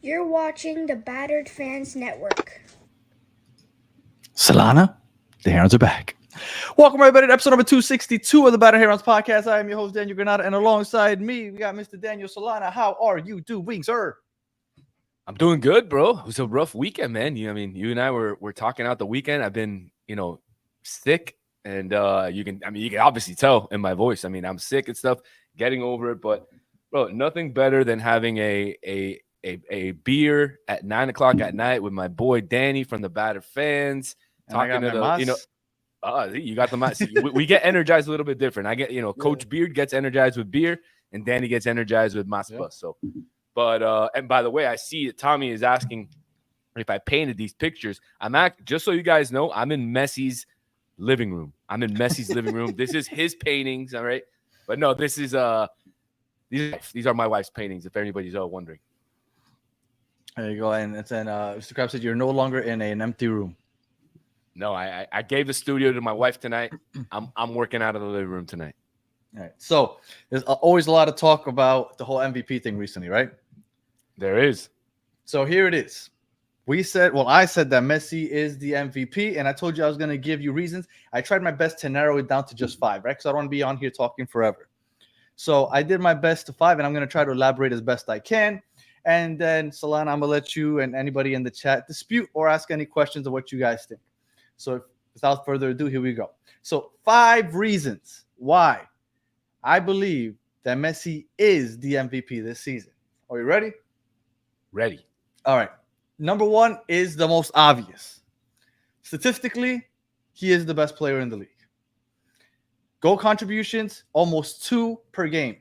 You're watching the Battered Fans Network. Solana, the Herons are back. Welcome, everybody, to episode number 262 of the Battered Herons podcast. I am your host, Daniel Granada, and alongside me, we got Mr. Daniel Solana. How are you doing, sir? I'm doing good, bro. It was a rough weekend, man. You and I were talking out the weekend. I've been, sick, and you can obviously tell in my voice. I mean, I'm sick and stuff, getting over it, but bro, nothing better than having a beer at 9:00 at night with my boy Danny from the Battered Fans, talking to the, you got the mic. we get energized a little bit different. I get, Coach Beard gets energized with beer, and Danny gets energized with Mas Plus. So. But and by the way, I see that Tommy is asking if I painted these pictures. Just so you guys know, I'm in Messi's living room. This is his paintings, all right? But no, this is these are my wife's paintings, if anybody's wondering. There you go. And Mr. Krabs said you're no longer in an empty room. No, I gave the studio to my wife tonight. I'm working out of the living room tonight. All right. So there's always a lot of talk about the whole MVP thing recently, right? There is. So here it is. I said that Messi is the MVP, and I told you I was going to give you reasons. I tried my best to narrow it down to just 5, right? Because I don't want to be on here talking forever. So I did my best to 5, and I'm going to try to elaborate as best I can. And then, Solana, I'm going to let you and anybody in the chat dispute or ask any questions of what you guys think. So without further ado, here we go. So 5 reasons why I believe that Messi is the MVP this season. Are you ready? Ready. All right. Number 1 is the most obvious. Statistically, he is the best player in the league. Goal contributions, almost 2 per game.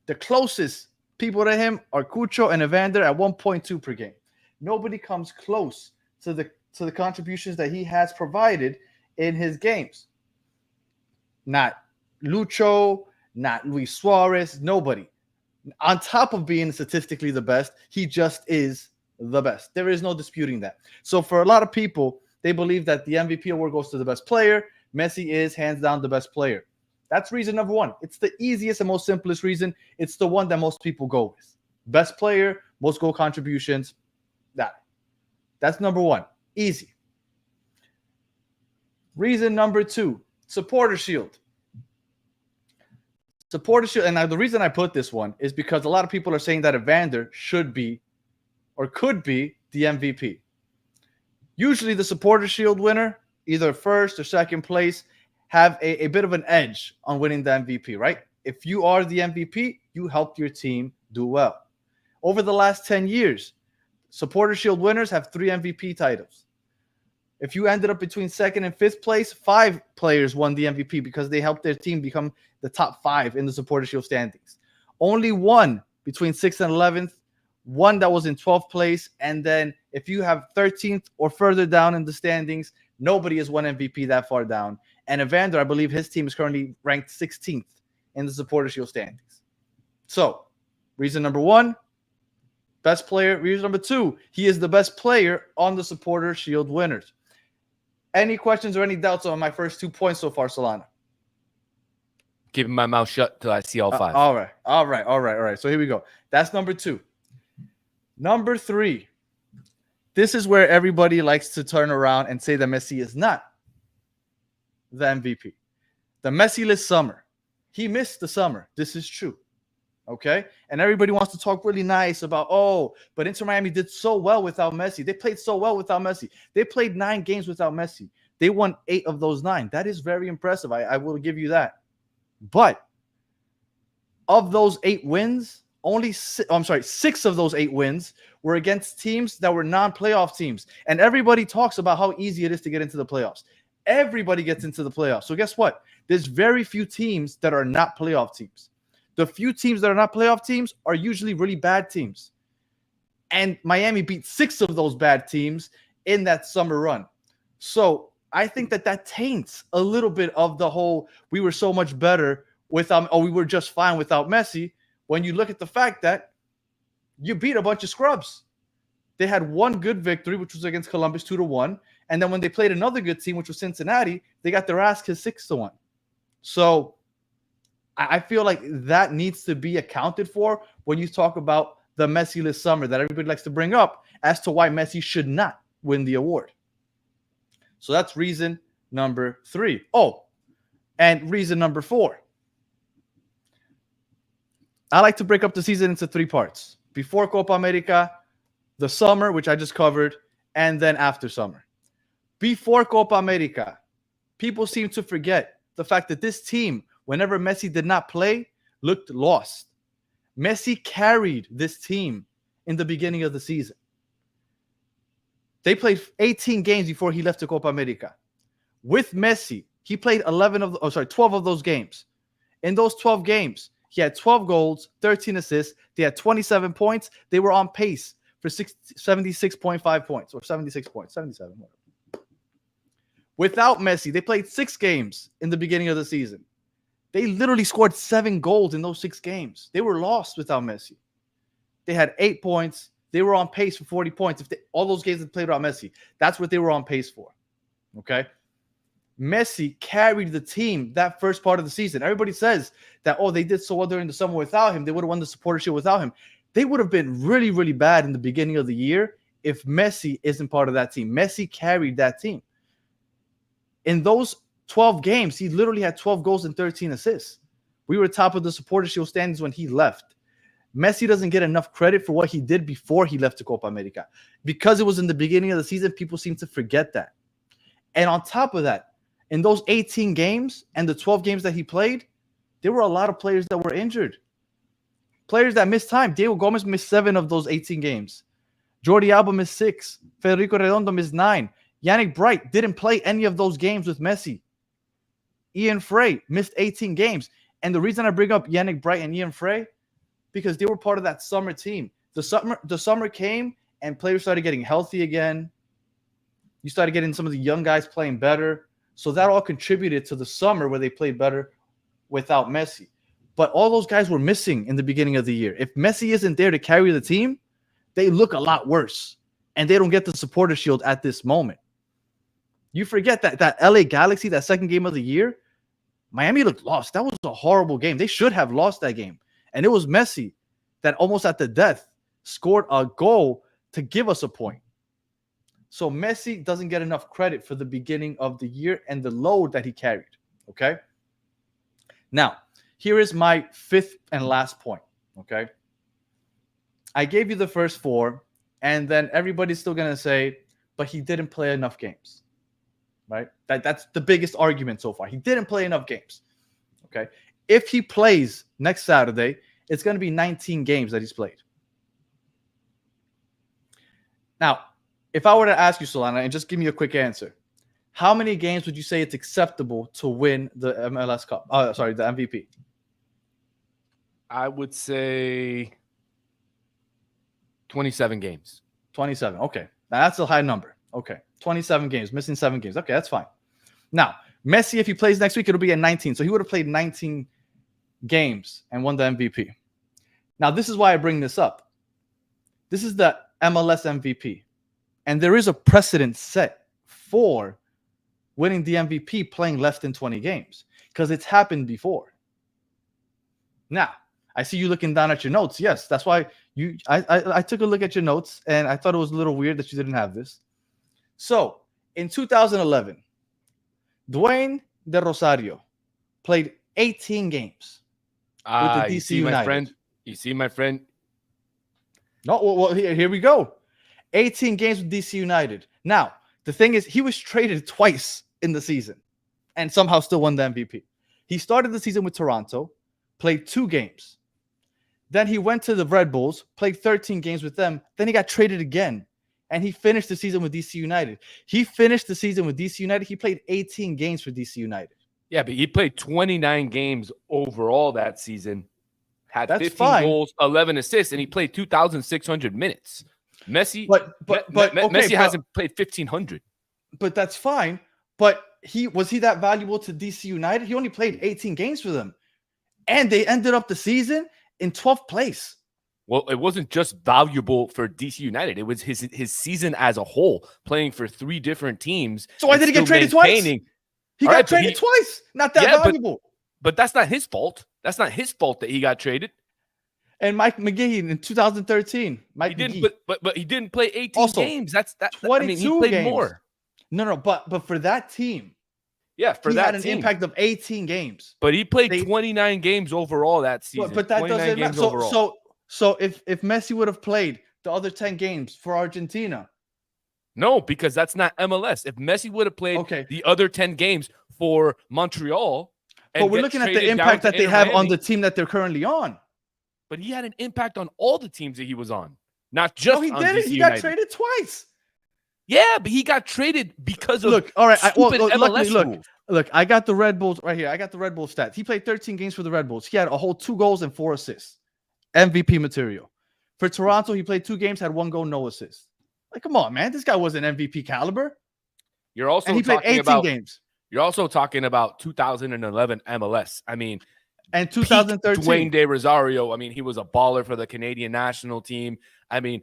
The closest people to him are Cucho and Evander at 1.2 per game. Nobody comes close to the contributions that he has provided in his games. Not Lucho, not Luis Suarez, nobody. On top of being statistically the best, he just is the best. There is no disputing that. So for a lot of people, they believe that the MVP award goes to the best player. Messi is hands down the best player. That's reason number 1. It's the easiest and most simplest reason. It's the one that most people go with. Best player, most goal contributions. That's number 1. Easy. Reason number 2, supporter shield. Supporter shield, and now the reason I put this one is because a lot of people are saying that Evander should be or could be the MVP. Usually the supporter shield winner, either first or second place, have a bit of an edge on winning the MVP, right? If you are the MVP, you helped your team do well. Over the last 10 years, supporter shield winners have 3 MVP titles. If you ended up between 2nd and 5th place, 5 players won the MVP because they helped their team become the top 5 in the supporter shield standings. Only 1 between 6th and 11th, 1 that was in 12th place, and then if you have 13th or further down in the standings, nobody has won MVP that far down. And Evander, I believe his team is currently ranked 16th in the supporter shield standings. So, reason number 1, best player. Reason number 2, he is the best player on the supporter shield winners. Any questions or any doubts on my first 2 points so far, Solana? Keeping my mouth shut till I see all 5. All right. So here we go. That's number 2. Number 3. This is where everybody likes to turn around and say that Messi is not the MVP. The Messi-less summer. He missed the summer. This is true. Okay? And everybody wants to talk really nice about, but Inter Miami did so well without Messi. They played so well without Messi. They played 9 games without Messi. They won 8 of those 9. That is very impressive. I will give you that. But of those 8 wins, 6 of those 8 wins were against teams that were non-playoff teams. And everybody talks about how easy it is to get into the playoffs. Everybody gets into the playoffs. So guess what? There's very few teams that are not playoff teams. The few teams that are not playoff teams are usually really bad teams. And Miami beat 6 of those bad teams in that summer run. So I think that taints a little bit of the whole we were so much better without, we were just fine without Messi, when you look at the fact that you beat a bunch of scrubs. They had one good victory, which was against Columbus 2-1. And then when they played another good team, which was Cincinnati, they got their ass kicked 6-1. So I feel like that needs to be accounted for when you talk about the Messi-less summer that everybody likes to bring up as to why Messi should not win the award. So that's reason number 3. Oh, and reason number 4. I like to break up the season into 3 parts. Before Copa America, the summer, which I just covered, and then after summer. Before Copa America, people seem to forget the fact that this team, whenever Messi did not play, looked lost. Messi carried this team in the beginning of the season. They played 18 games before he left to Copa America. With Messi, he played 12 of those games. In those 12 games, he had 12 goals, 13 assists. They had 27 points. They were on pace for 76.5 points or 76 points, 77. Whatever. Without Messi, they played 6 games in the beginning of the season. They literally scored 7 goals in those 6 games. They were lost without Messi. They had 8 points. They were on pace for 40 points. All those games that played without Messi, that's what they were on pace for. Okay? Messi carried the team that first part of the season. Everybody says that, oh, they did so well during the summer without him. They would have won the supporter shield without him. They would have been really, really bad in the beginning of the year if Messi isn't part of that team. Messi carried that team. In those 12 games, he literally had 12 goals and 13 assists. We were top of the supporter shield standings when he left. Messi doesn't get enough credit for what he did before he left to Copa America. Because it was in the beginning of the season, people seem to forget that. And on top of that, in those 18 games and the 12 games that he played, there were a lot of players that were injured. Players that missed time. Diego Gomez missed 7 of those 18 games. Jordi Alba missed 6. Federico Redondo missed 9. Yannick Bright didn't play any of those games with Messi. Ian Frey missed 18 games. And the reason I bring up Yannick Bright and Ian Frey, because they were part of that summer team. The summer came and players started getting healthy again. You started getting some of the young guys playing better. So that all contributed to the summer where they played better without Messi. But all those guys were missing in the beginning of the year. If Messi isn't there to carry the team, they look a lot worse. And they don't get the supporter shield at this moment. You forget that LA Galaxy, that second game of the year, Miami looked lost. That was a horrible game. They should have lost that game. And it was Messi that almost at the death scored a goal to give us a point. So Messi doesn't get enough credit for the beginning of the year and the load that he carried. Okay? Now, here is my 5th and last point. Okay? I gave you the first 4, and then everybody's still going to say, but he didn't play enough games. Right? That's the biggest argument so far. He didn't play enough games. Okay? If he plays next Saturday, it's going to be 19 games that he's played. Now, if I were to ask you, Solana, and just give me a quick answer, how many games would you say it's acceptable to win the MLS Cup? The MVP. I would say 27 games. 27. Okay. Now that's a high number. Okay. 27 games, missing 7 games. Okay, that's fine. Now, Messi, if he plays next week, it'll be at 19. So he would have played 19 games and won the MVP. Now, this is why I bring this up. This is the MLS MVP. And there is a precedent set for winning the MVP playing less than 20 games because it's happened before. Now, I see you looking down at your notes. Yes, that's why I took a look at your notes, and I thought it was a little weird that you didn't have this. So, in 2011, Dwayne De Rosario played 18 games with the DC United. You see, my friend? No, well, here we go. 18 games with DC United. Now, the thing is, he was traded twice in the season and somehow still won the MVP. He started the season with Toronto, played 2 games. Then he went to the Red Bulls, played 13 games with them. Then he got traded again, and he finished the season with DC United. He finished the season with DC United. He played 18 games for DC United. Yeah, but he played 29 games overall that season, had That's 15 fine. goals, 11 assists, and he played 2,600 minutes. Messi, Messi hasn't played 1,500. But that's fine. But was he that valuable to DC United? He only played 18 games for them, and they ended up the season in 12th place. Well, it wasn't just valuable for DC United. It was his season as a whole, playing for 3 different teams. So why did he get traded twice? He got traded twice. Not that valuable. But that's not his fault. That's not his fault that he got traded. And Mike McGee in 2013. Mike He didn't, McGee. but he didn't play 18 Also, games. That's that. 22 I mean, he played games. more. No, but for that team, Yeah, for he that had an team. impact of 18 games. But he played 29 games overall that season. But that doesn't matter. So if Messi would have played the other 10 games for Argentina. No, because that's not MLS. If Messi would have played the other 10 games for Montreal. But we're looking at the impact that they have on the team that they're currently on. But he had an impact on all the teams that he was on. Not just he on didn't. DC He United. got traded twice. Yeah, but he got traded because of stupid MLS rules. Look, I got the Red Bulls right here. I got the Red Bull stats. He played 13 games for the Red Bulls. He had a whole 2 goals and 4 assists. MVP material. For Toronto, he played 2 games, had 1 goal, no assists. Like, come on, man. This guy wasn't MVP caliber. You're also and he played 18 games. You're also talking about 2011 MLS. I mean, and 2013. Dwayne De Rosario. I mean, he was a baller for the Canadian national team. I mean,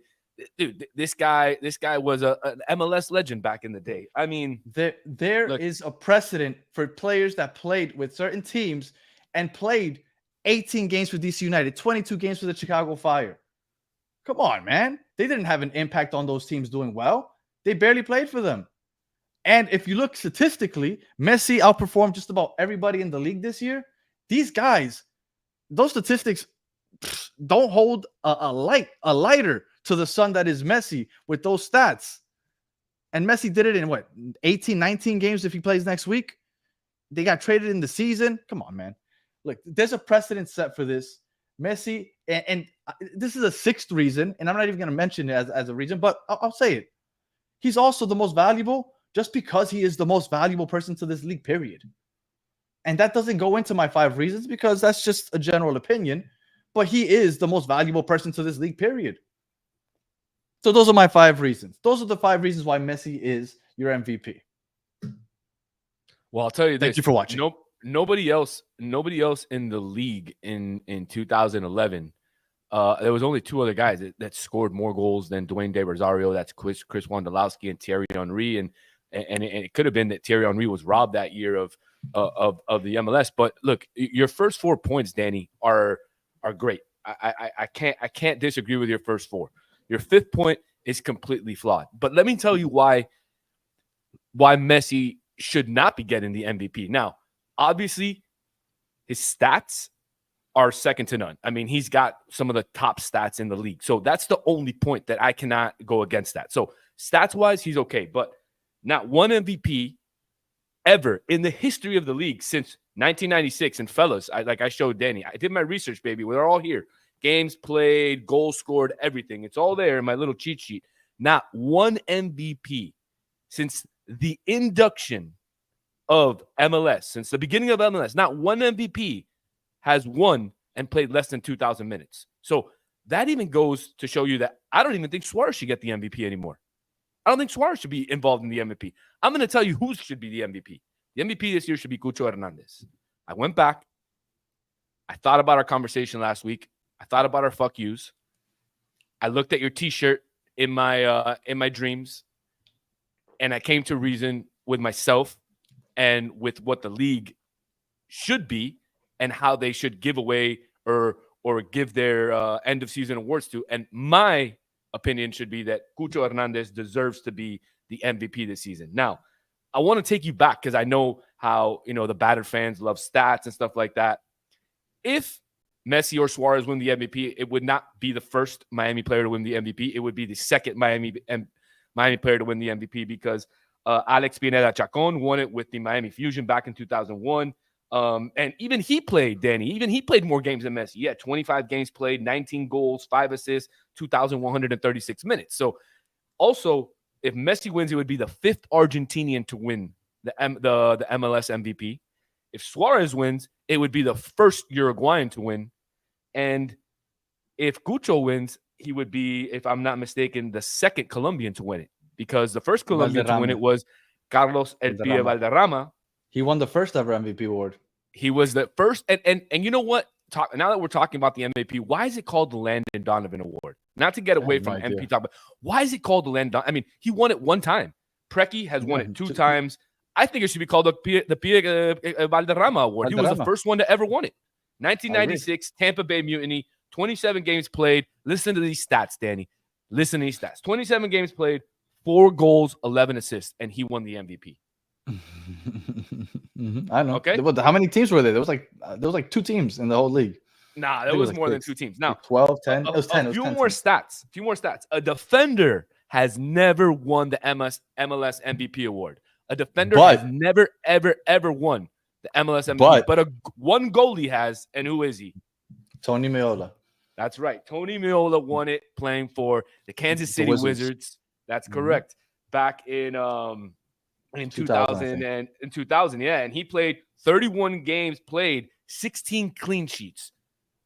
dude, this guy was an MLS legend back in the day. I mean, there is a precedent for players that played with certain teams and played 18 games for DC United, 22 games for the Chicago Fire. Come on, man. They didn't have an impact on those teams doing well. They barely played for them. And if you look statistically, Messi outperformed just about everybody in the league this year. These guys, those statistics don't hold a lighter to the sun that is Messi with those stats. And Messi did it in 18, 19 games if he plays next week. They got traded in the season. Come on, man. Look, there's a precedent set for this. Messi, and this is a 6th reason, and I'm not even going to mention it as a reason, but I'll say it. He's also the most valuable just because he is the most valuable person to this league, period. And that doesn't go into my 5 reasons because that's just a general opinion, but he is the most valuable person to this league, period. So those are my 5 reasons. Those are the 5 reasons why Messi is your MVP. Well, I'll tell you this. Thank you for watching. Nobody else in the league in 2011. There was only 2 other guys that scored more goals than Dwayne De Rosario. That's Chris Wondolowski and Thierry Henry. And it could have been that Thierry Henry was robbed that year of the MLS. But look, your first 4 points, Danny, are great. I can't disagree with your first 4. Your 5th point is completely flawed. But let me tell you why Messi should not be getting the MVP. Now, obviously, his stats are second to none. I mean, he's got some of the top stats in the league. So that's the only point that I cannot go against that. So stats-wise, he's okay. But not one MVP ever in the history of the league since 1996. And fellas, I showed Danny. I did my research, baby. We're all here. Games played, goals scored, everything. It's all there in my little cheat sheet. Not one MVP since the induction of MLS, since the beginning of MLS, not one MVP has won and played less than 2,000 minutes. So that even goes to show you that I don't even think Suarez should get the MVP anymore. I don't think Suarez should be involved in the MVP. I'm going to tell you who should be the MVP. The MVP this year should be Cucho Hernandez. I went back. I thought about our conversation last week. I thought about our fuck yous. I looked at your T-shirt in my dreams, and I came to reason with myself and with what the league should be and how they should give away or give their end of season awards to. And my opinion should be that Cucho Hernandez deserves to be the MVP this season. Now, I want to take you back because I know how, the battered fans love stats and stuff like that. If Messi or Suarez win the MVP, it would not be the first Miami player to win the MVP. It would be the second Miami player to win the MVP because Alex Pineda Chacon won it with the Miami Fusion back in 2001. And even he played, Danny. Even he played more games than Messi. Yeah, 25 games played, 19 goals, 5 assists, 2,136 minutes. So also, if Messi wins, it would be the 5th Argentinian to win the MLS MVP. If Suarez wins, it would be the 1st Uruguayan to win. And if Cucho wins, he would be, if I'm not mistaken, the 2nd Colombian to win it. Because the 1st Colombian to win it was Carlos El Pibe Valderrama. He won the first ever MVP award. He was the first. And you know what? Now that we're talking about the MVP, why is it called the Landon Donovan Award? Not to get away from MP talk, but why is it called the Landon? I mean, he won it 1 time. Preki has won it 2 times. I think it should be called the Pibe Valderrama Award. He was the first one to ever won it. 1996 Tampa Bay Mutiny. 27 games played. Listen to these stats, Danny. Listen to these stats. 27 games played, 4 goals, 11 assists, and he won the MVP. I know. Okay. How many teams were there? There was like 2 teams in the whole league. Nah, there was like more 6. than 2 teams. Now, 12, 10. It was 10. A few more stats. A defender has never won the MLS MVP award. A defender has never, ever won the MLS MVP. But one goalie has, and who is he? Tony Meola. That's right. Tony Meola won it playing for the Kansas City Wizards. That's correct. Back in 2000 in 2000, yeah, and he played 31 games played, 16 clean sheets.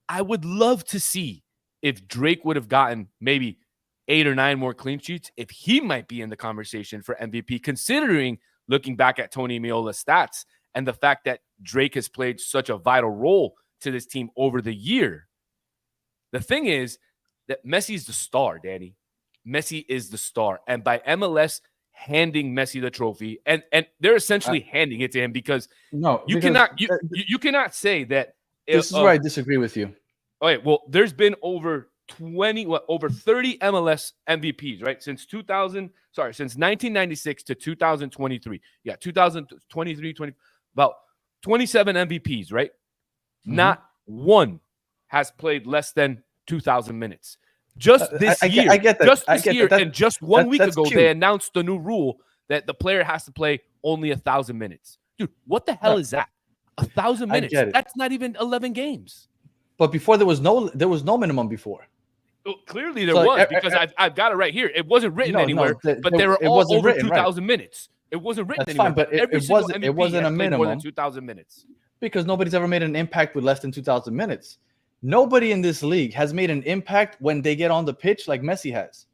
I would love to see if Drake would have gotten maybe 8 or 9 more clean sheets, if he might be in the conversation for MVP, considering looking back at Tony Meola's stats and the fact that Drake has played such a vital role to this team over the year. The thing is that Messi is the star, Danny. Messi is the star. And by MLS handing Messi the trophy, and they're essentially handing it to him because you cannot say that. This is where I disagree with you. Okay, well, there's been over 30 MLS MVPs, right? Since 1996 to 2023. Yeah, 2023, about 27 MVPs, right? Mm-hmm. Not one has played less than 2,000 minutes. Just this year. I get that. Just this year, and just 1 week ago, they announced the new rule that the player has to play only 1,000 minutes. Dude, what the hell is that? 1,000 minutes. That's not even 11 games. But before there was no minimum before. Well, clearly there was, because I've got it right here. It wasn't written anywhere, but they were all over 2,000 minutes. It wasn't written anywhere. Fine, but it wasn't a minimum. More than 2,000 minutes. Because nobody's ever made an impact with less than 2,000 minutes. Nobody in this league has made an impact when they get on the pitch like Messi has.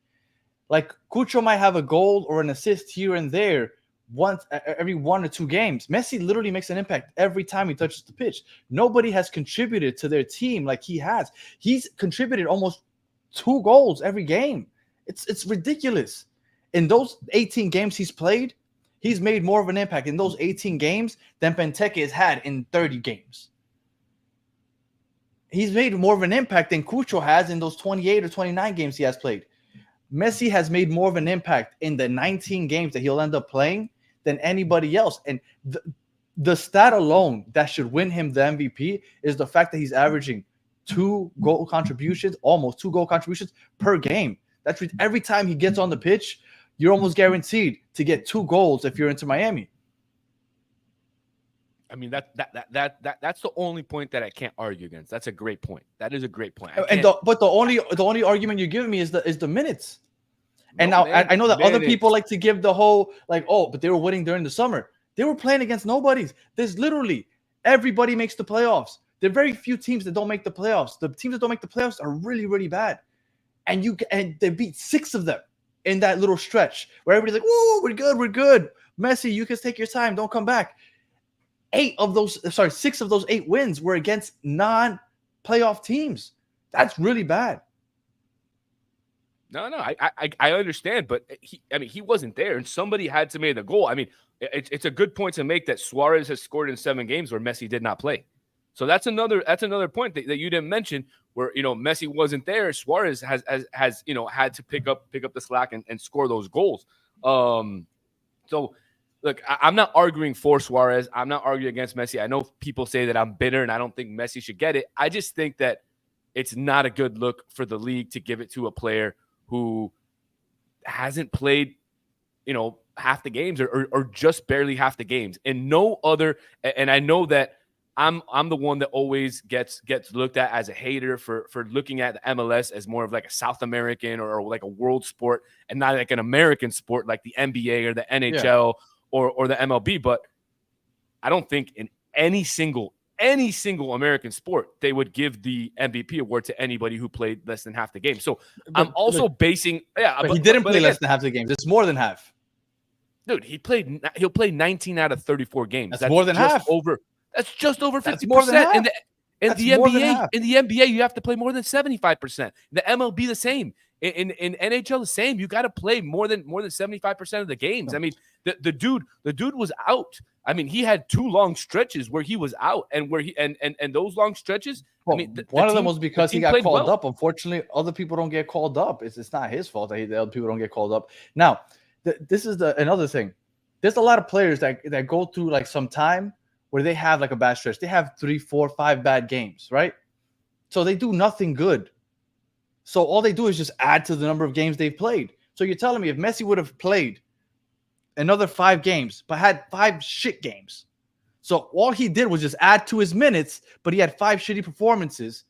Like Cucho might have a goal or an assist here and there once every 1 or 2 games. Messi literally makes an impact every time he touches the pitch. Nobody has contributed to their team like he has. He's contributed almost 2 goals every game. It's ridiculous. In those 18 games he's played, he's made more of an impact in those 18 games than Benteke has had in 30 games. He's made more of an impact than Cucho has in those 28 or 29 games he has played. Messi has made more of an impact in the 19 games that he'll end up playing than anybody else. And the stat alone that should win him the MVP is the fact that he's averaging 2 goal contributions, almost 2 goal contributions per game. That's every time he gets on the pitch, you're almost guaranteed to get 2 goals if you're into Miami. I mean, that's the only point that I can't argue against. That's a great point. That is a great point. But the only argument you're giving me is the minutes. And now I know that other people like to give the whole but they were winning during the summer. They were playing against nobodies. There's literally everybody makes the playoffs. There are very few teams that don't make the playoffs. The teams that don't make the playoffs are really, really bad. And they beat 6 of them in that little stretch where everybody's like, "Whoa, we're good. Messi, you can take your time. Don't come back." 6 of those 8 wins were against non-playoff teams. That's really bad. No, I understand, but he wasn't there, and somebody had to make the goal. I mean, it's a good point to make that Suarez has scored in 7 games where Messi did not play. So that's another point that you didn't mention, where Messi wasn't there. Suarez has had to pick up the slack and score those goals. So. Look, I'm not arguing for Suarez. I'm not arguing against Messi. I know people say that I'm bitter and I don't think Messi should get it. I just think that it's not a good look for the league to give it to a player who hasn't played, half the games or just barely half the games. And no other. And I know that I'm the one that always gets looked at as a hater for looking at the MLS as more of like a South American or like a world sport and not like an American sport like the NBA or the NHL. Yeah. Or the MLB, but I don't think in any single American sport they would give the MVP award to anybody who played less than half the game. So I'm also basing, but he didn't play less than half the games. It's more than half, dude. He'll play 19 out of 34 games. That's more than half. That's just over 50%. In the NBA, you have to play more than 75%. The MLB the same. In NHL the same. You got to play more than 75% of the games. I mean, the dude was out. I mean, he had 2 long stretches where he was out, and where he and those long stretches. Well, I mean, one of them was because he got called well. up. Unfortunately, other people don't get called up. It's not his fault that the other people don't get called up. Now, this is another thing. There's a lot of players that go through like some time where they have like a bad stretch. They have 3, 4, 5 bad games, right? So they do nothing good. So all they do is just add to the number of games they've played. So you're telling me if Messi would have played another 5 games, but had 5 shit games, so all he did was just add to his minutes, but he had 5 shitty performances,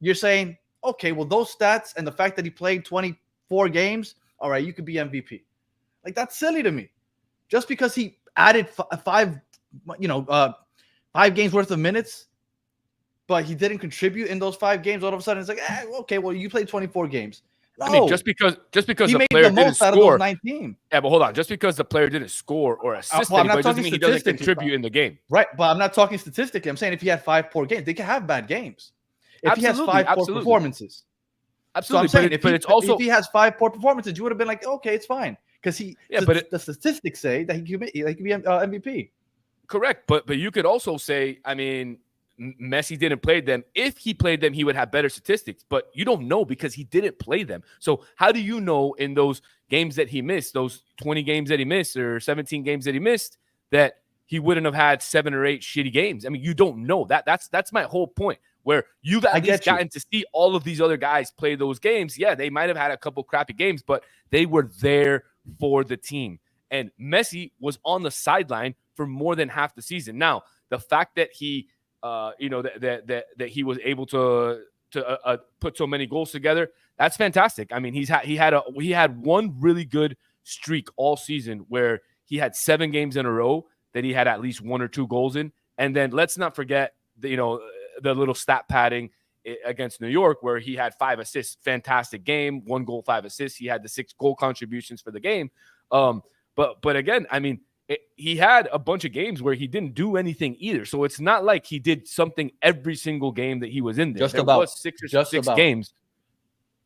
you're saying, okay, well, those stats and the fact that he played 24 games, all right, you could be MVP. Like, that's silly to me. Just because he added 5 games worth of minutes, but he didn't contribute in those 5 games, all of a sudden it's like, okay, well, you played 24 games. No, I mean, just because he the made player the didn't most out of score. those 19. Yeah, but hold on. Just because the player didn't score or assist Well, I'm not anybody doesn't talking mean he doesn't statistically, contribute in the game. Right, but I'm not talking statistically. I'm saying if he had 5 poor games, they can have bad games. If he has 5 poor performances. Absolutely. So I'm saying if he has 5 poor performances, you would have been like, okay, it's fine. Because the statistics say that he could be MVP. Correct. But you could also say, I mean, Messi didn't play them. If he played them, he would have better statistics, but you don't know because he didn't play them. So how do you know in those games that he missed, those 20 games that he missed or 17 games that he missed, that he wouldn't have had 7 or 8 shitty games? I mean, you don't know. That's my whole point, where you've at least gotten to see all of these other guys play those games. Yeah, they might have had a couple crappy games, but they were there for the team. And Messi was on the sideline for more than half the season. Now, the fact that he that he was able to put so many goals together, that's fantastic. I mean, he had one really good streak all season where he had 7 games in a row that he had at least 1 or 2 goals in. And then let's not forget the little stat padding against New York where he had 5 assists, fantastic game, 1 goal, 5 assists. He had the 6 goal contributions for the game. But again, I mean, he had a bunch of games where he didn't do anything either. So it's not like he did something every single game that he was in there. There was 6 games.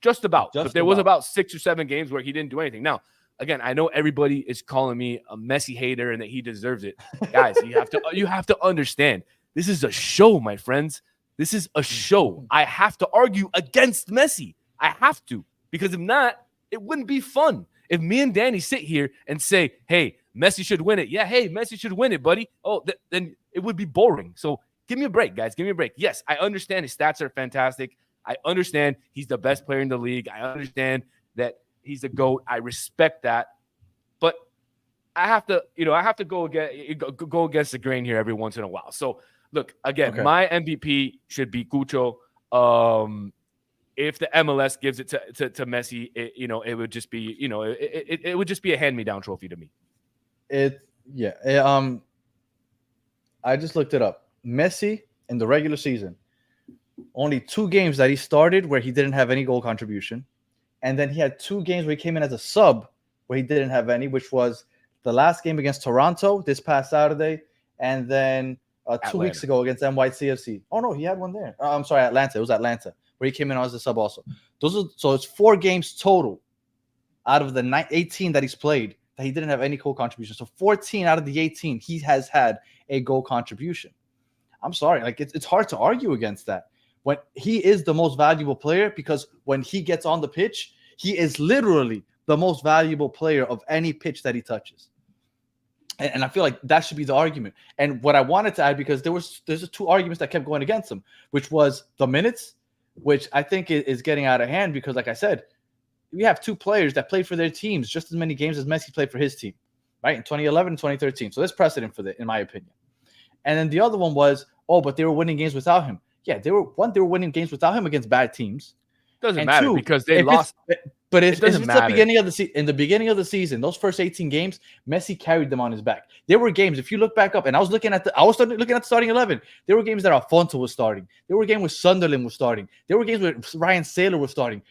Just about. But there was about 6 or 7 games where he didn't do anything. Now, again, I know everybody is calling me a Messi hater and that he deserves it. Guys, you have to understand. This is a show, my friends. This is a show. I have to argue against Messi. I have to. Because if not, it wouldn't be fun. If me and Danny sit here and say, hey, Messi should win it. Yeah, hey, Messi should win it, buddy. Oh, then it would be boring. So give me a break, guys. Give me a break. Yes, I understand his stats are fantastic. I understand he's the best player in the league. I understand that he's a GOAT. I respect that. But I have to go against the grain here every once in a while. So look, again, my MVP should be Cucho. If the MLS gives it to Messi, it would just be, it would just be a hand-me-down trophy to me. I just looked it up. Messi in the regular season, only 2 games that he started where he didn't have any goal contribution, and then he had 2 games where he came in as a sub where he didn't have any, which was the last game against Toronto this past Saturday, and then 2 weeks ago against NYCFC. Oh no, he had one there. I'm sorry, Atlanta. It was Atlanta where he came in as a sub also. So it's 4 games total out of the 18 that he's played that he didn't have any goal contribution. So 14 out of the 18, he has had a goal contribution. I'm sorry. Like, it's hard to argue against that. When he is the most valuable player, because when he gets on the pitch, he is literally the most valuable player of any pitch that he touches. And I feel like that should be the argument. And what I wanted to add, because there's 2 arguments that kept going against him, which was the minutes, which I think is getting out of hand because, like I said, we have 2 players that played for their teams just as many games as Messi played for his team, right? In 2011 and 2013. So there's precedent for that, in my opinion. And then the other one was, but they were winning games without him. Yeah, they were winning games without him against bad teams. Doesn't matter because they lost. But it's the beginning of in the beginning of the season, those first 18 games, Messi carried them on his back. There were games, if you look back up, and I was looking at the starting 11. There were games that Alfonso was starting. There were games where Sunderland was starting. There were games where Ryan Saylor was starting.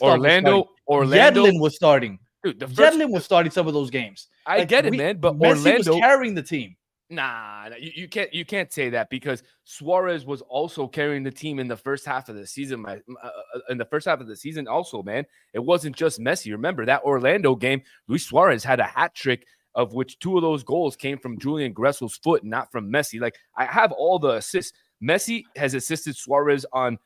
Orlando Yedlin was starting. Dude, Yedlin was starting some of those games. I get it, man. But Messi was carrying the team. Nah, you can't say that because Suarez was also carrying the team in the first half of the season. Also, man, it wasn't just Messi. Remember that Orlando game? Luis Suarez had a hat trick of which 2 of those goals came from Julian Gressel's foot, not from Messi. Like, I have all the assists. Messi has assisted Suarez on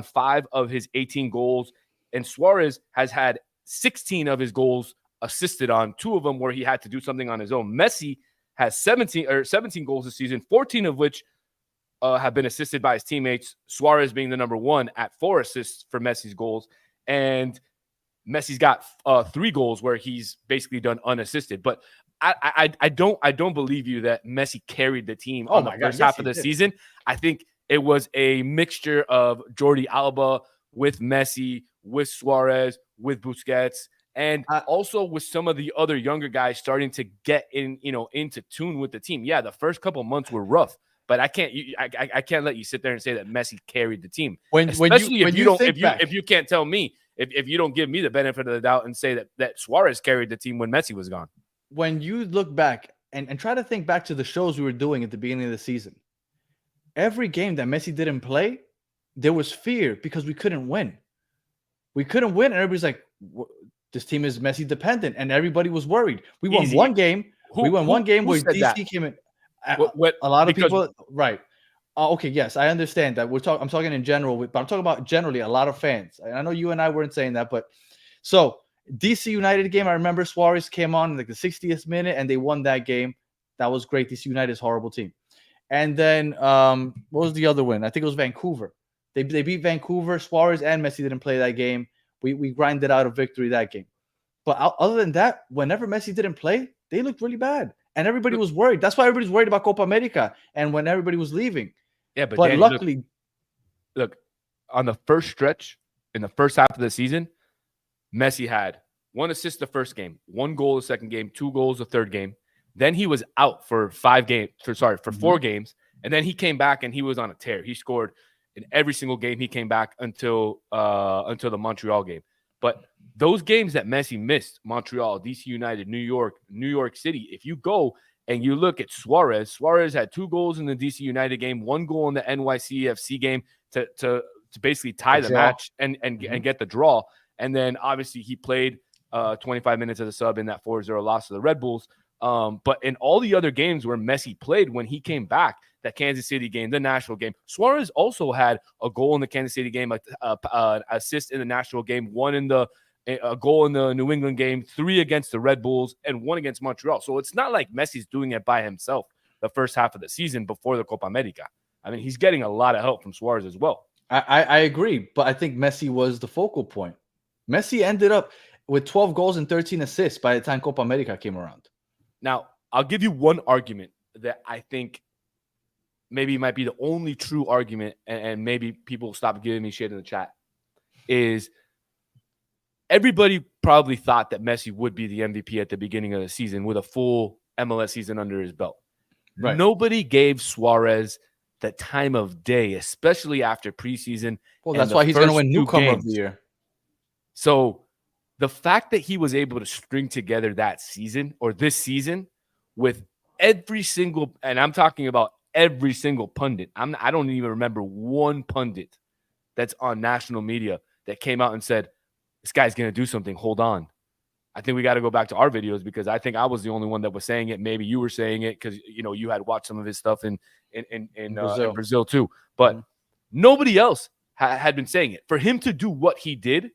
5 of his 18 goals, and Suarez has had 16 of his goals assisted on, 2 of them where he had to do something on his own. Messi has 17 goals this season, 14 of which have been assisted by his teammates, Suarez being the number 1 at 4 assists for Messi's goals. And Messi's got 3 goals where he's basically done unassisted. But I don't believe you that Messi carried the team on the first half of the season. I think it was a mixture of Jordi Alba with Messi, with Suarez, with Busquets, and also with some of the other younger guys starting to get into tune with the team. Yeah, the first couple months were rough, but I can't let you sit there and say that Messi carried the team. Especially if you can't tell me, if you don't give me the benefit of the doubt and say that Suarez carried the team when Messi was gone. When you look back and try to think back to the shows we were doing at the beginning of the season, every game that Messi didn't play, there was fear because we couldn't win. We couldn't win, and everybody's like, this team is Messi dependent, and everybody was worried. We won one game. We won one game where DC came in. A lot of people, right? Okay, yes, I understand that. I'm talking in general, but I'm talking about generally a lot of fans. I know you and I weren't saying that, but so DC United game, I remember Suarez came on in like the 60th minute, and they won that game. That was great. DC United is a horrible team. And then what was the other win? I think it was Vancouver. They beat Vancouver. Suarez and Messi didn't play that game. We grinded out a victory that game. But other than that, whenever Messi didn't play, they looked really bad. And everybody was worried. That's why everybody's worried about Copa America and when everybody was leaving. Yeah, but Danny, luckily, look, on the first stretch, in the first half of the season, Messi had 1 assist the first game, 1 goal the second game, 2 goals the third game. Then he was out for 4 games. And then he came back and he was on a tear. He scored in every single game he came back until the Montreal game. But those games that Messi missed, Montreal, DC United, New York City, if you go and you look at Suarez had 2 goals in the DC United game, 1 goal in the NYCFC game to basically tie the match and get the draw. And then obviously he played 25 minutes as a sub in that 4-0 loss to the Red Bulls. But in all the other games where Messi played when he came back, that Kansas City game, the Nashville game, Suarez also had a goal in the Kansas City game, assist in the Nashville game, a goal in the New England game, 3 against the Red Bulls, and 1 against Montreal. So it's not like Messi's doing it by himself the first half of the season before the Copa America. I mean, he's getting a lot of help from Suarez as well. I agree, but I think Messi was the focal point. Messi ended up with 12 goals and 13 assists by the time Copa America came around. Now, I'll give you one argument that I think maybe might be the only true argument, and maybe people stop giving me shit in the chat, is everybody probably thought that Messi would be the MVP at the beginning of the season with a full MLS season under his belt. Right. Nobody gave Suarez the time of day, especially after preseason. Well, that's why he's going to win Newcomer of the Year. So the fact that he was able to string together that season or this season with every single, and I'm talking about every single pundit. I don't even remember one pundit that's on national media that came out and said, this guy's going to do something. Hold on. I think we got to go back to our videos because I think I was the only one that was saying it. Maybe you were saying it because, you had watched some of his stuff in Brazil too. But nobody else had been saying it. For him to do what he did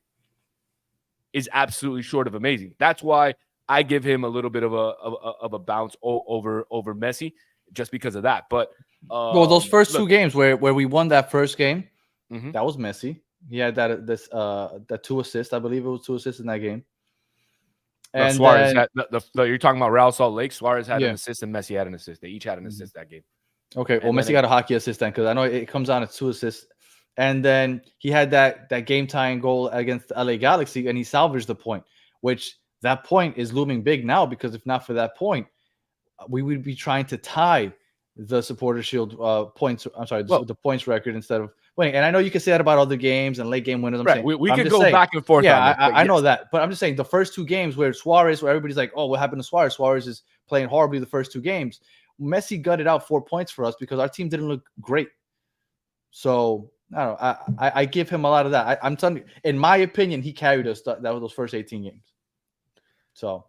is absolutely short of amazing. That's why I give him a little bit of a bounce over Messi just because of that. But those first 2 games where we won that first game, that was Messi. He had that 2 assists. I believe it was 2 assists in that game. And Suarez had you're talking about Real Salt Lake. Suarez had an assist and Messi had an assist. They each had an assist that game. Okay, well, Messi got a hockey assist then because I know it comes down to 2 assists. And then he had that game-tying goal against the LA Galaxy, and he salvaged the point, which that point is looming big now because if not for that point, we would be trying to tie the Supporter Shield points. I'm sorry, the points record instead of winning. And I know you can say that about other games and late game winners. Right. We could go back and forth. Yeah, I know that. But I'm just saying the first 2 games where everybody's like, oh, what happened to Suarez? Suarez is playing horribly the first 2 games. Messi gutted out 4 points for us because our team didn't look great. So I don't know. I give him a lot of that. I'm telling you, in my opinion, he carried us. That was those first 18 games. So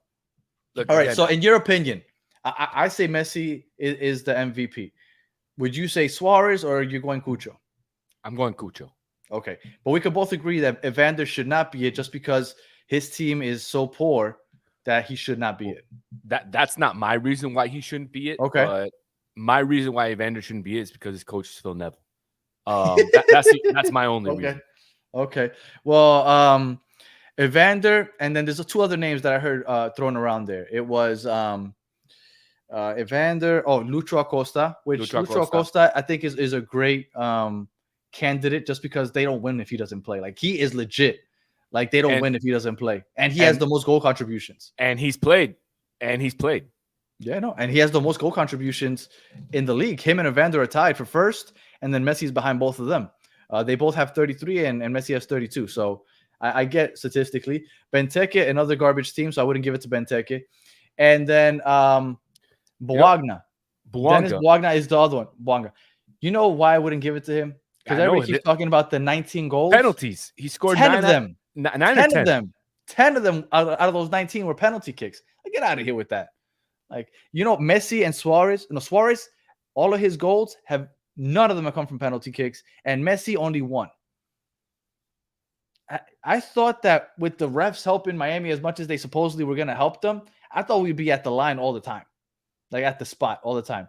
Look, All right. again, So, in your opinion, I say Messi is the MVP. Would you say Suarez or are you going Cucho? I'm going Cucho. Okay. But we could both agree that Evander should not be it just because his team is so poor that he should not be it. That's not my reason why he shouldn't be it. Okay. But my reason why Evander shouldn't be it is because his coach is Phil Neville. That's my only reason. Okay. Well, Evander, and then there's two other names that I heard thrown around there. It was Evander, Lucho Acosta, which Lucho Acosta I think is a great candidate just because they don't win if he doesn't play. Like, he is legit. Like, they don't win if he doesn't play. And he has the most goal contributions. And he's played. Yeah, no. And he has the most goal contributions in the league. Him and Evander are tied for first, and then Messi's behind both of them. They both have 33, and Messi has 32. So I get statistically. Benteke, another garbage team, so I wouldn't give it to Benteke. And then Boagna. Dennis Boagna is the other one. Boagna. You know why I wouldn't give it to him? Because everybody keeps talking about the 19 goals. Penalties. He scored 10 of them. 10 of them. 10 of them out of those 19 were penalty kicks. Get out of here with that. Like, Messi and Suarez. Suarez, all of his goals none of them have come from penalty kicks, and Messi only one. I thought that with the refs helping Miami as much as they supposedly were going to help them, I thought we'd be at the line all the time, like at the spot all the time.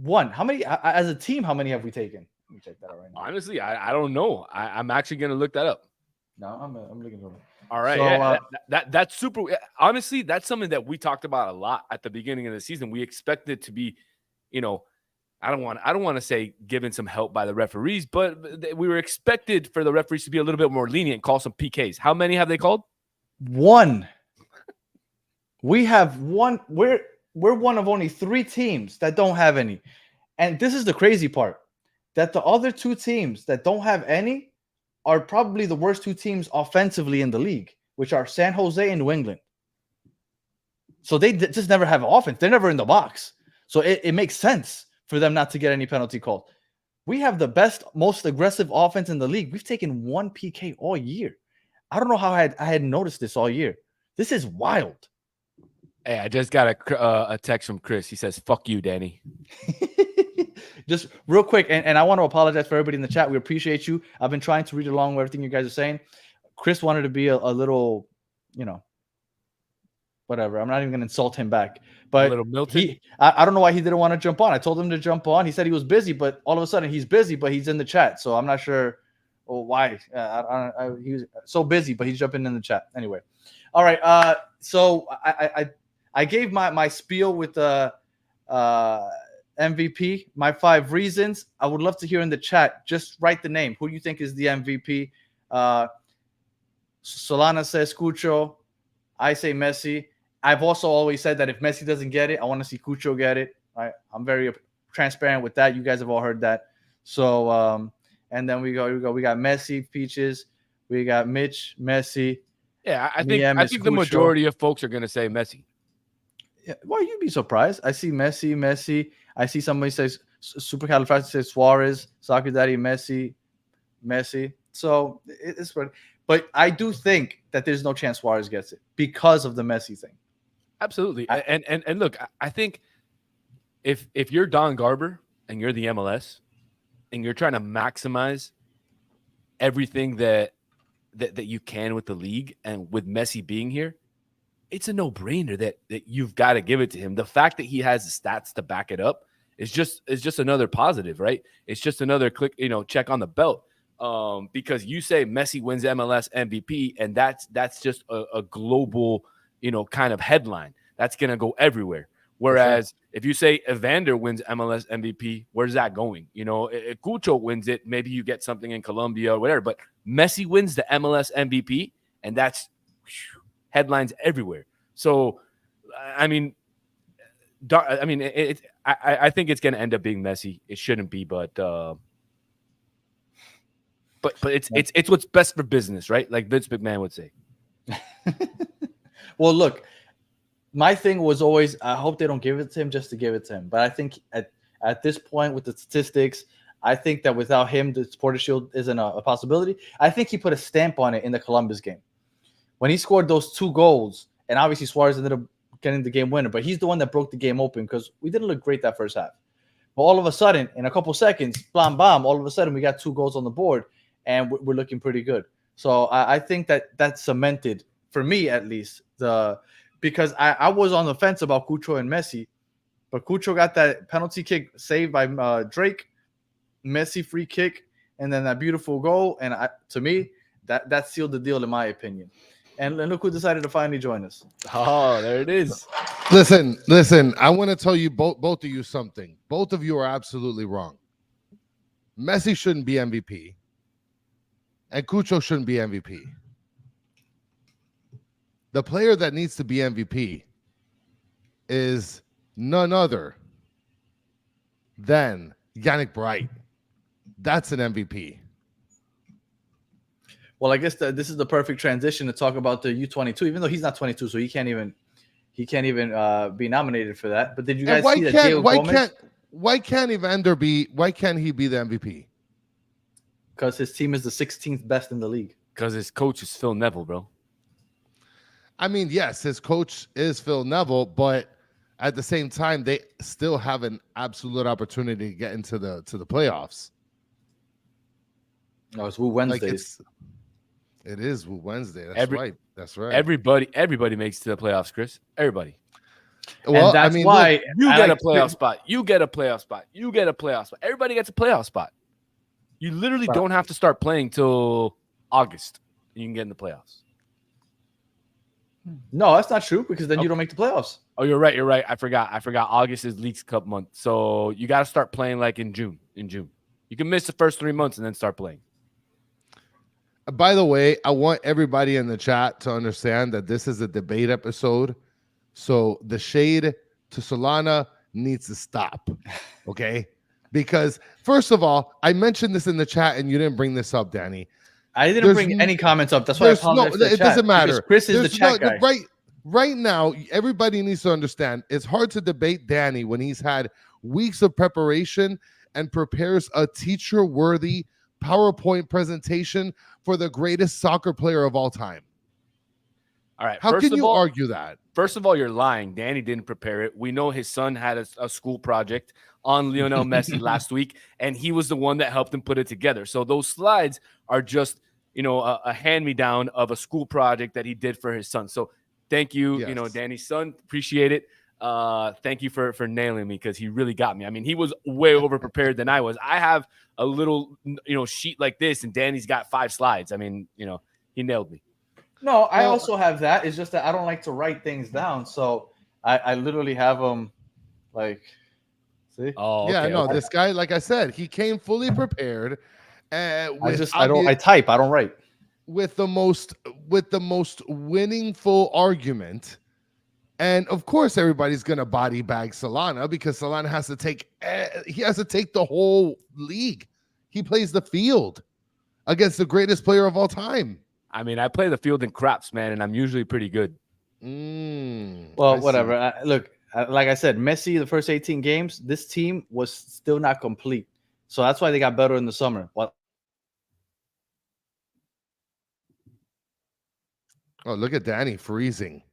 How many as a team? How many have we taken? Let me check that out right now. Honestly, I don't know. I'm actually going to look that up. No, I'm looking for it. All right. So, that's super. Honestly, that's something that we talked about a lot at the beginning of the season. We expected to be, I don't want to say given some help by the referees, but we were expected for the referees to be a little bit more lenient, call some PKs. How many have they called? One. We have one. We're one of only 3 teams that don't have any. And this is the crazy part, that the other 2 teams that don't have any are probably the worst 2 teams offensively in the league, which are San Jose and New England. So they just never have offense. They're never in the box. So it makes sense for them not to get any penalty called. We have the best, most aggressive offense in the league. We've taken 1 PK all year. I don't know how I had noticed this all year. This is wild. Hey, I just got a text from Chris. He says, "Fuck you, Danny." Just real quick, and I want to apologize for everybody in the chat. We appreciate you. I've been trying to read along with everything you guys are saying. Chris wanted to be a little, whatever. I'm not even going to insult him back. But a little Milton. I don't know why he didn't want to jump on. I told him to jump on. He said he was busy, but all of a sudden he's busy, but he's in the chat. So I'm not sure why. He was so busy, but he's jumping in the chat. Anyway. All right. So I gave my spiel with the MVP, my 5 reasons. I would love to hear in the chat. Just write the name. Who do you think is the MVP? Solana says Cucho. I say Messi. I've also always said that if Messi doesn't get it, I want to see Cucho get it. I'm very transparent with that. You guys have all heard that. So, and then we go. We got Messi, Peaches. We got Mitch, Messi. Yeah, I think the majority of folks are going to say Messi. Yeah, well, you'd be surprised. I see Messi. I see somebody says supercalifragilistic, says Suarez, Soccer Daddy, Messi. So it's funny. But I do think that there's no chance Suarez gets it because of the Messi thing. Absolutely. And look, I think if you're Don Garber and you're the MLS and you're trying to maximize everything that you can with the league and with Messi being here, it's a no-brainer that you've got to give it to him. The fact that he has the stats to back it up is just another positive, right? It's just another check on the belt. Because you say Messi wins MLS MVP, and that's just a global, kind of headline that's going to go everywhere. Whereas if you say Evander wins MLS MVP, where's that going? If Cucho wins it, maybe you get something in Colombia or whatever. But Messi wins the MLS MVP, and that's headlines everywhere. So, I think it's going to end up being Messi. It shouldn't be, but it's what's best for business, right? Like Vince McMahon would say. Well, look, my thing was always, I hope they don't give it to him just to give it to him. But I think at this point with the statistics, I think that without him, the Supporters Shield isn't a possibility. I think he put a stamp on it in the Columbus game. When he scored those 2 goals, and obviously Suarez ended up getting the game winner, but he's the one that broke the game open because we didn't look great that first half. But all of a sudden, in a couple seconds, blam, bam, all of a sudden we got 2 goals on the board, and we're looking pretty good. So I think that cemented, for me at least, because I was on the fence about Cucho and Messi, but Cucho got that penalty kick saved by Drake, Messi free kick, and then that beautiful goal. And to me, that sealed the deal in my opinion. And look who decided to finally join us. Oh, there it is. Listen. I want to tell you both of you something. Both of you are absolutely wrong. Messi shouldn't be MVP, and Cucho shouldn't be MVP. The player that needs to be MVP is none other than Yannick Bright. That's an MVP. Well, I guess this is the perfect transition to talk about the U22, even though he's not 22, so he can't even be nominated for that. But did you guys see that Diego Gomez? Why can't Evander be? Why can't he be the MVP? Because his team is the 16th best in the league. Because his coach is Phil Neville, bro. I mean, yes, his coach is Phil Neville, but at the same time, they still have an absolute opportunity to get into the playoffs. No, it's Woo Wednesdays. It is Wednesday. That's right. Everybody makes it to the playoffs, Chris. Everybody. Well, and that's why you get a playoff spot. You get a playoff spot. You get a playoff spot. Everybody gets a playoff spot. You literally don't have to start playing till August. You can get in the playoffs. No, that's not true because then you don't make the playoffs. Oh, you're right. I forgot. August is Leagues Cup month. So you got to start playing like in June. You can miss the first 3 months and then start playing. By the way, I want everybody in the chat to understand that this is a debate episode. So the shade to Solana needs to stop. Okay? Because first of all, I mentioned this in the chat and you didn't bring this up, Danny. I didn't bring any comments up. That's why I apologize. No, it doesn't matter. Chris is the chat guy. Right now, everybody needs to understand it's hard to debate Danny when he's had weeks of preparation and prepares a teacher-worthy PowerPoint presentation for the greatest soccer player of all time. All right. How can you argue that? First of all, you're lying. Danny didn't prepare it. We know his son had a school project on Lionel Messi last week, and he was the one that helped him put it together. So those slides are just, a hand-me-down of a school project that he did for his son. So thank you, yes. Danny's son. Appreciate it. Thank you for nailing me because he really got me. I mean, he was way over prepared than I was. I have a little, sheet like this, and Danny's got 5 slides. I mean, he nailed me. No, I also have that. It's just that I don't like to write things down. So I literally have them see? Oh, okay, yeah, no, okay. This guy, like I said, he came fully prepared. I type, I don't write. With the most winningful argument. And of course, everybody's going to body bag Solana because Solana has to take the whole league. He plays the field against the greatest player of all time. I mean, I play the field in craps, man, and I'm usually pretty good. Well, whatever. Look, like I said, Messi, the first 18 games, this team was still not complete. So that's why they got better in the summer. Oh, look at Danny freezing.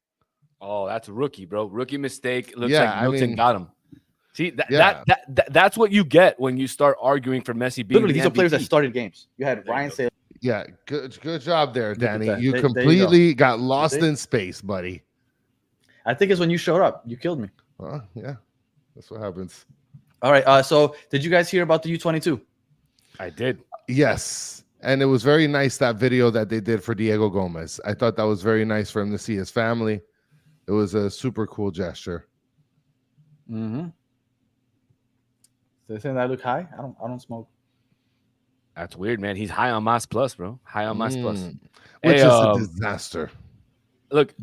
Oh, that's a rookie, bro. Rookie mistake. Looks like Milton got him. See, that's what you get when you start arguing for Messi being literally, these are players that started games. You had Ryan Saylor. Yeah, good job there, Danny. You completely got lost in space, buddy. I think it's when you showed up. You killed me. Yeah, that's what happens. All right. So did you guys hear about the U22? I did. Yes. And it was very nice, that video that they did for Diego Gomez. I thought that was very nice for him to see his family. It was a super cool gesture. Mm-hmm. They saying that I look high? I don't smoke. That's weird, man. He's high on Mas Plus, bro. High on Mas Plus. Which is a disaster. Look,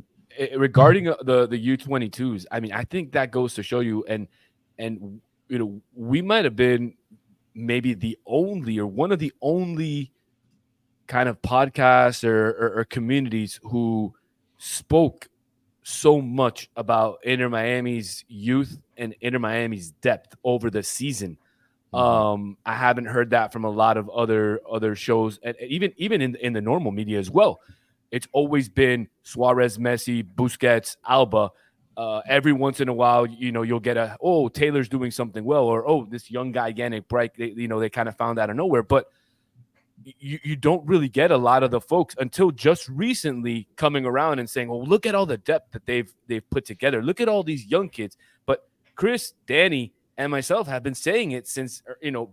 regarding the U22s, I mean, I think that goes to show you, and we might have been maybe the only or one of the only kind of podcasts or communities who spoke so much about Inter Miami's youth and Inter Miami's depth over the season. I haven't heard that from a lot of other shows, and even in the normal media as well. It's always been Suarez, Messi, Busquets, Alba, every once in a while, you'll get Taylor's doing something well, or this young guy, Yannick Bright, they kind of found out of nowhere. But you don't really get a lot of the folks until just recently coming around and saying, well, look at all the depth that they've put together. Look at all these young kids. But Chris, Danny, and myself have been saying it since,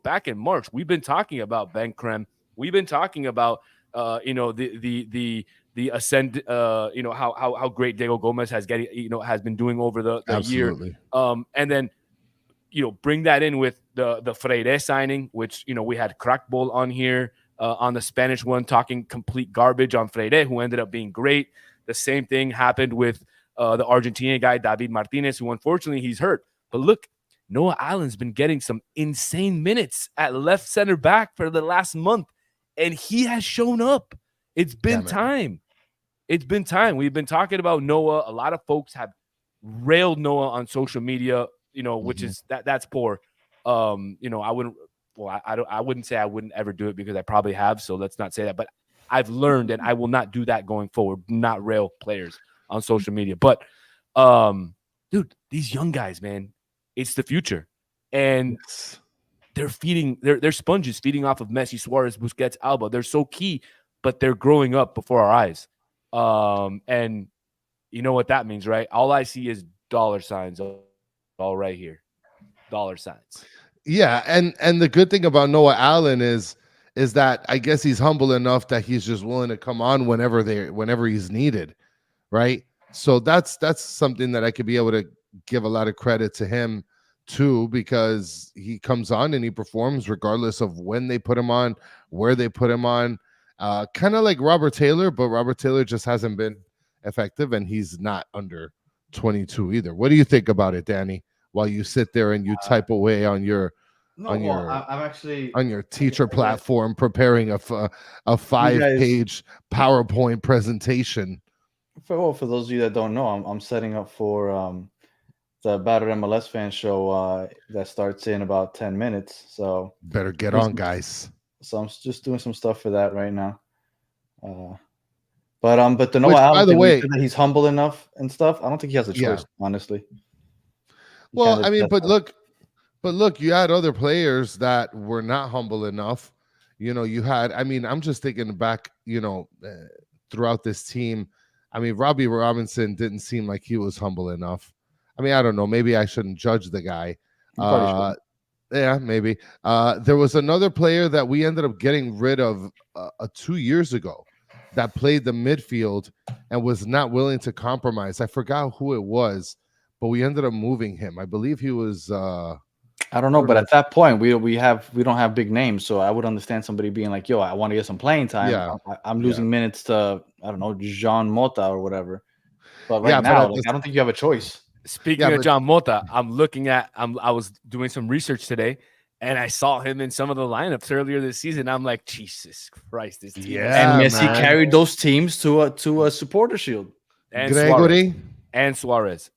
back in March. We've been talking about Ben Krem. We've been talking about, the ascend, how great Diego Gomez has been doing over the year. And then, bring that in with the Freire signing, which, we had Crackball on here on the Spanish one, talking complete garbage on Freire, who ended up being great. The same thing happened with the Argentinian guy, David Martinez, who unfortunately he's hurt. But look, Noah Allen's been getting some insane minutes at left center back for the last month, and he has shown up. It's been time. It's been time. We've been talking about Noah. A lot of folks have railed Noah on social media, which is that's poor. I wouldn't. Well, I wouldn't say I wouldn't ever do it, because I probably have. So let's not say that. But I've learned, and I will not do that going forward. Not rail players on social media. But, dude, these young guys, man, it's the future, and they're sponges feeding off of Messi, Suarez, Busquets, Alba. They're so key, but they're growing up before our eyes. And you know what that means, right? All I see is dollar signs all right here. Dollar signs. Yeah, and the good thing about Noah Allen is that I guess he's humble enough that he's just willing to come on whenever he's needed, right? So that's something that I could be able to give a lot of credit to him too, because he comes on and he performs regardless of when they put him on, where they put him on. Kind of like Robert Taylor, but Robert Taylor just hasn't been effective, and he's not under 22 either. What do you think about it, Danny? While you sit there and you type away on your teacher platform preparing a 5-page PowerPoint presentation. For those of you that don't know, I'm setting up for the Battered MLS fan show that starts in about 10 minutes. So better get on, guys. So I'm just doing some stuff for that right now. But the Noah Allen, by the way, that he's humble enough and stuff. I don't think he has a choice, honestly. Well, I mean, but look, you had other players that were not humble enough. You had, I'm just thinking back, throughout this team. I mean, Robbie Robinson didn't seem like he was humble enough. I mean, I don't know. Maybe I shouldn't judge the guy. Yeah, maybe. There was another player that we ended up getting rid of 2 years ago that played the midfield and was not willing to compromise. I forgot who it was, but we ended up moving him. I believe he was I don't know, but at that point we don't have big names, so I would understand somebody being like, "Yo, I want to get some playing time. Yeah. I'm losing minutes to, I don't know, Jean Mota or whatever." But now, I don't think you have a choice. Speaking of John Mota, I was doing some research today, and I saw him in some of the lineups earlier this season. I'm like, Jesus Christ, this team. Yeah, and Messi carried those teams to a supporter shield. And Gregory Suarez.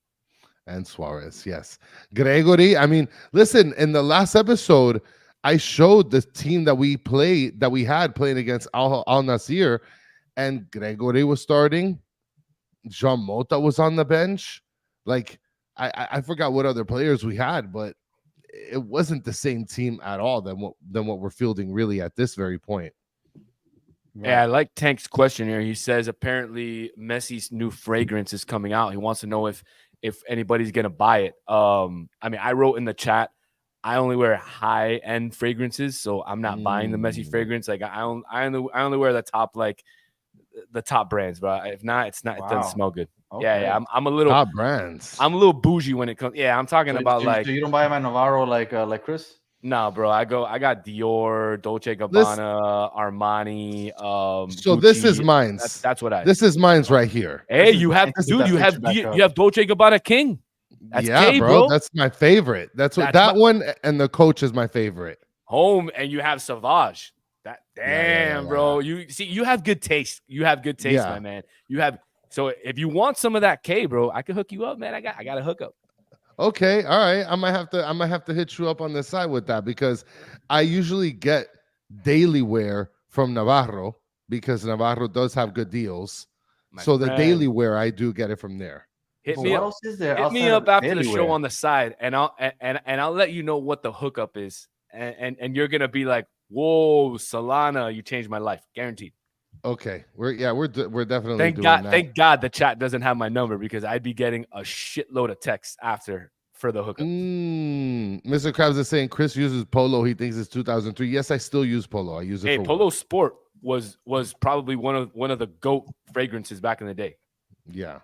And Suarez, yes. Gregory, I mean, listen, in the last episode, I showed the team that we had playing against Al Nassr, and Gregory was starting. Jean Mota was on the bench. Like, I forgot what other players we had, but it wasn't the same team at all than what we're fielding really at this very point. Right. Yeah, I like Tank's question here. He says apparently Messi's new fragrance is coming out. He wants to know if anybody's gonna buy it. I mean, I wrote in the chat, I only wear high-end fragrances, so I'm not buying the Messi fragrance. Like I only wear the top brands, but if not, it doesn't smell good. Okay. Yeah. I'm a little top brands. I'm a little bougie when it comes. Yeah, I'm talking about so you don't buy my Navarro like Chris? No, bro. I got Dior, Dolce Gabbana, Armani. So Gucci. This is mine. That's what This is mine's right here. Hey, you have Dolce Gabbana King. That's K, bro. That's my favorite. That's one and the Coach is my favorite. Home, and you have Sauvage. Bro. You have good taste. You have good taste, my man. You have. So if you want some of that K, bro, I can hook you up, man. I got a hookup. Okay, all right. I might have to hit you up on the side with that, because I usually get daily wear from Navarro, because Navarro does have good deals. The daily wear, I do get it from there. Hit But me what up. else is there? Hit me outside of up after the daily show wear? on the side, and I'll let you know what the hookup is, and you're gonna be like, "Whoa, Solana, you changed my life, guaranteed." Okay, we're definitely doing that. Thank God the chat doesn't have my number because I'd be getting a shitload of texts after for the hookup. Mr. Krabs is saying Chris uses Polo. He thinks it's 2003. Yes, I still use Polo. I use it Hey, for Polo work. Sport was probably one of the GOAT fragrances back in the day. Yeah.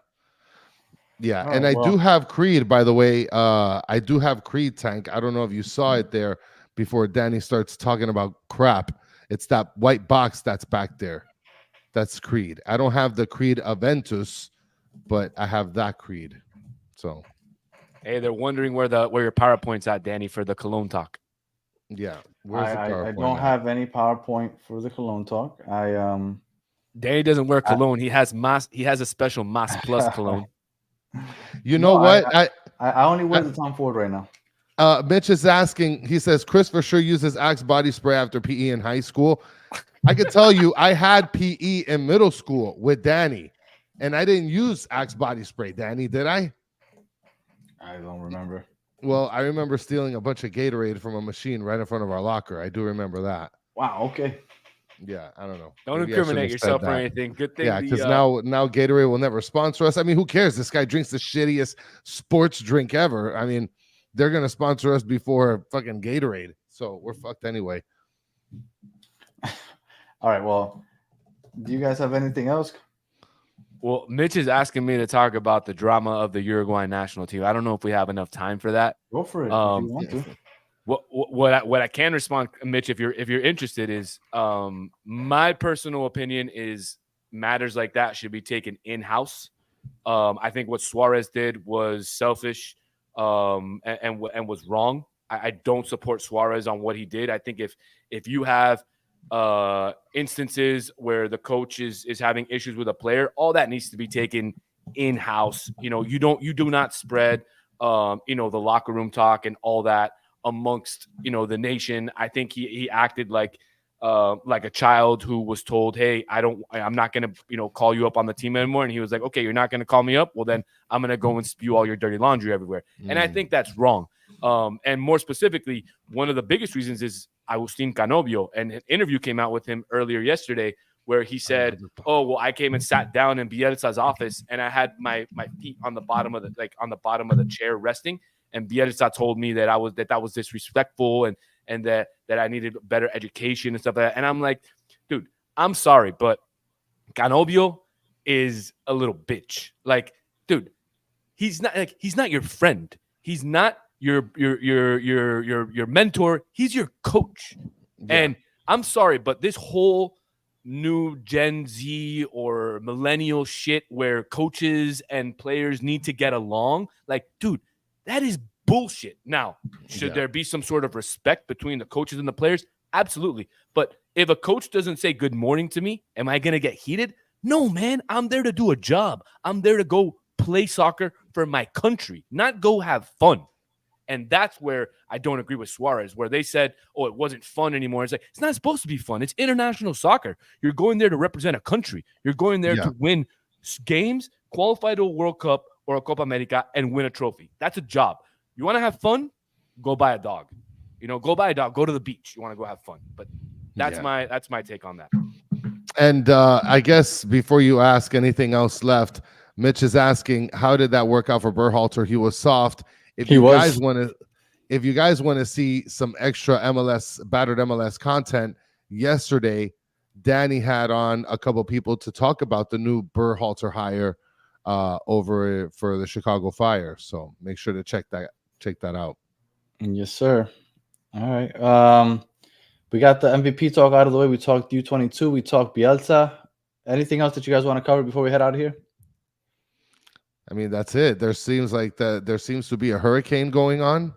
All And right, I well. do have Creed, by the way. I do have Creed, Tank. I don't know if you saw it there before Danny starts talking about crap. It's that white box that's back there. That's Creed. I don't have the Creed Aventus, but I have that Creed. So Hey, they're wondering where your PowerPoint's at, Danny, for the cologne talk. yeah, where's the I PowerPoint don't at? have any PowerPoint for the cologne talk. Danny doesn't wear cologne. He has a special Mas Plus cologne. You know what? I only wear the Tom Ford right now. Mitch is asking, he says, Chris for sure uses Axe body spray after PE in high school. I can tell you, I had PE in middle school with Danny, and I didn't use Axe body spray. Danny, did I? I don't remember. Well, I remember stealing a bunch of Gatorade from a machine right in front of our locker. I do remember that. Wow. Okay. Yeah, I don't know. Don't Maybe I shouldn't incriminate have said yourself or that. anything. Good thing. Yeah, because now Gatorade will never sponsor us. I mean, who cares? This guy drinks the shittiest sports drink ever. I mean, they're gonna sponsor us before fucking Gatorade, so we're fucked anyway. All right. Well, do you guys have anything else? Well, Mitch is asking me to talk about the drama of the Uruguay national team. I don't know if we have enough time for that. Go for it if you want to. What I can respond, Mitch, if you're interested, is my personal opinion is matters like that should be taken in-house. I think what Suarez did was selfish and was wrong. I don't support Suarez on what he did. I think if you have instances where the coach is having issues with a player, all that needs to be taken in-house. You do not spread the locker room talk and all that amongst the nation. I think he acted like a child who was told, hey, I'm not gonna call you up on the team anymore, and he was like, okay, you're not gonna call me up, well then I'm gonna go and spew all your dirty laundry everywhere. And I think that's wrong. And more specifically, one of the biggest reasons is Agustin Canovio, and an interview came out with him earlier yesterday where he said, oh, well, I came and sat down in Bielsa's office and I had my feet on the bottom of the chair resting, and Bielsa told me that that was disrespectful and that I needed better education and stuff like that. And I'm like, dude, I'm sorry, but Canovio is a little bitch. Like, dude, he's not your friend. He's not your mentor. He's your coach. Yeah. And I'm sorry, but this whole new Gen Z or millennial shit where coaches and players need to get along, like, dude, that is bullshit. Now, should there be some sort of respect between the coaches and the players? Absolutely. But if a coach doesn't say good morning to me, am I going to get heated? No, man. I'm there to do a job. I'm there to go play soccer for my country, not go have fun. And that's where I don't agree with Suarez, where they said, oh, it wasn't fun anymore. It's like, it's not supposed to be fun. It's international soccer. You're going there to represent a country. You're going there to win games, qualify to a World Cup or a Copa America, and win a trophy. That's a job. You want to have fun? Go buy a dog. Go buy a dog. Go to the beach. You want to go have fun. But that's my take on that. And I guess before you ask anything else left, Mitch is asking, how did that work out for Berhalter? He was soft. If you guys want to see some extra battered MLS content, yesterday Danny had on a couple people to talk about the new Berhalter hire over for the Chicago Fire. So make sure to check that out. Yes, sir. All right. We got the MVP talk out of the way. We talked U22. We talked Bielsa. Anything else that you guys want to cover before we head out of here? I mean, that's it. There seems to be a hurricane going on.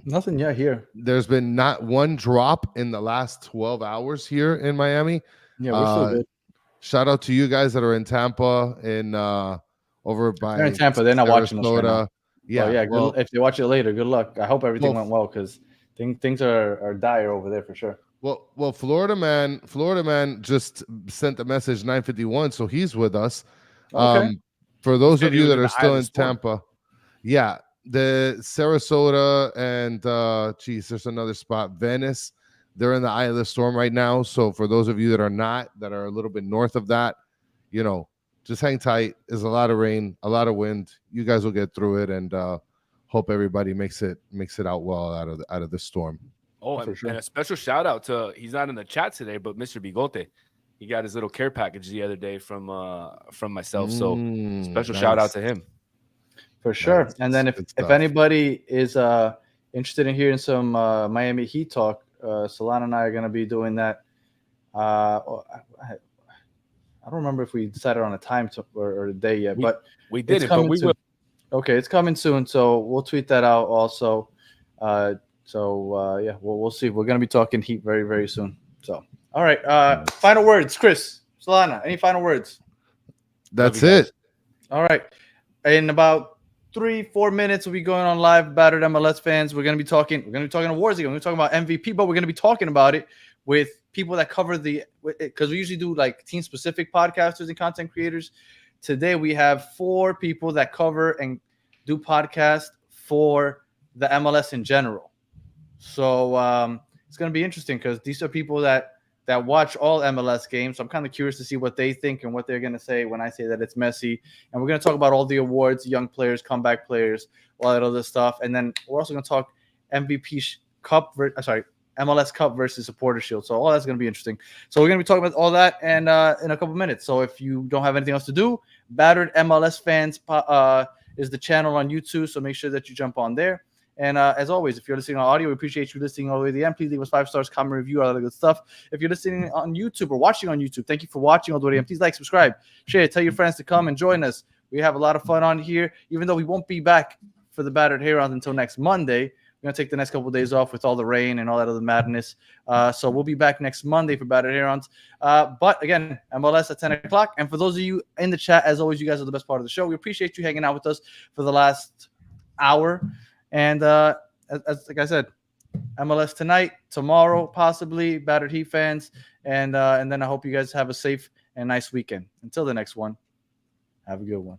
Nothing yet here. There's been not one drop in the last 12 hours here in Miami. Yeah, we're still good. Shout out to you guys that are in Tampa and over by. They're in Tampa. They're not watching us right now. Yeah, well, if they watch it later, good luck. I hope everything went well because things are dire over there for sure. Well, Florida man just sent the message 9:51, so he's with us. Okay. For those said of he you was that in are the still Island in Storm. Tampa, yeah, the Sarasota and there's another spot, Venice. They're in the eye of the storm right now. So for those of you that are not, that are a little bit north of that, you know, just hang tight. There's a lot of rain, a lot of wind. You guys will get through it, and hope everybody makes it out well out of the storm. Oh, For sure. and a special shout out to, he's not in the chat today, but Mr. Bigote. He got his little care package the other day from myself. So special shout out Nice. to him. For sure. Nice. And then if Good stuff. anybody is interested in hearing some Miami Heat talk, Solana and I are going to be doing that. I don't remember if we decided on a time or a day yet, but We it's didn't, but coming we soon. will. Okay, it's coming soon, so we'll tweet that out also. Yeah, we'll see. We're going to be talking Heat very, very soon. So, all right. Final words, Chris, Solana, any final words? That's Love you guys. it. All right. In about 3-4 minutes, we'll be going on live. Battered MLS fans. We're gonna be talking awards again. We're talking about MVP, but we're gonna be talking about it with people that cover because we usually do like team specific podcasters and content creators. Today we have 4 people that cover and do podcasts for the MLS in general. So it's gonna be interesting because these are people that watch all MLS games. So I'm kind of curious to see what they think and what they're going to say when I say that it's Messi. And we're going to talk about all the awards, young players, comeback players, all that other stuff. And then we're also going to talk MVP MLS Cup versus Supporter Shield. So all that's going to be interesting. So we're going to be talking about all that and in a couple minutes. So if you don't have anything else to do, Battered MLS Fans is the channel on YouTube. So make sure that you jump on there. And as always, if you're listening on audio, we appreciate you listening all the way to the end. Please leave us 5 stars, comment, review, all that good stuff. If you're listening on YouTube or watching on YouTube, thank you for watching all the way to the end. Please like, subscribe, share, tell your friends to come and join us. We have a lot of fun on here, even though we won't be back for the Battered Herons until next Monday. We're going to take the next couple of days off with all the rain and all that other madness. So we'll be back next Monday for Battered Herons. But again, MLS at 10 o'clock. And for those of you in the chat, as always, you guys are the best part of the show. We appreciate you hanging out with us for the last hour. And as like I said, MLS tonight, tomorrow, possibly, Battered Heat fans. And then I hope you guys have a safe and nice weekend. Until the next one, have a good one.